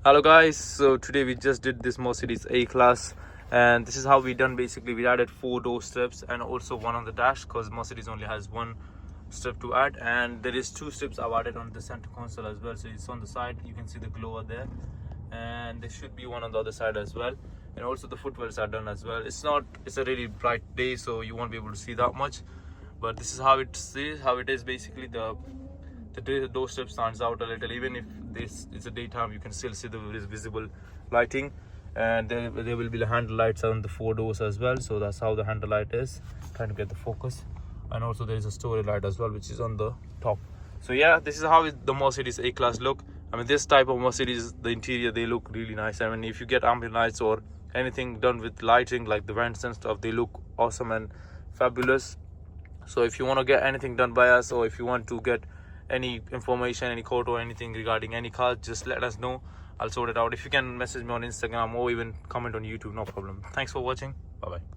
Hello guys, so today we just did this Mercedes A-Class, and this is how we done. Basically we added 4 door strips and also one on the dash, because Mercedes only has one strip to add, and there is 2 strips I've added on the center console as well. So it's on the side, you can see the glower there, and there should be one on the other side as well. And also the footwells are done as well. It's a really bright day, so you won't be able to see that much, but this is how it is. Basically the door strip stands out a little. Even if this is a daytime, you can still see the visible lighting, and there will be the handle lights on the 4 doors as well. So that's how the handle light is, trying to get the focus. And also there is a story light as well, which is on the top. So yeah, this is how the Mercedes A-Class look. I mean, this type of Mercedes, the interior, they look really nice. I mean, if you get ambient lights or anything done with lighting like the vents and stuff, they look awesome and fabulous. So if you want to get anything done by us, or if you want to get any information, any quote or anything regarding any car, just let us know. I'll sort it out. If you can message me on Instagram or even comment on YouTube, no problem. Thanks for watching. Bye bye.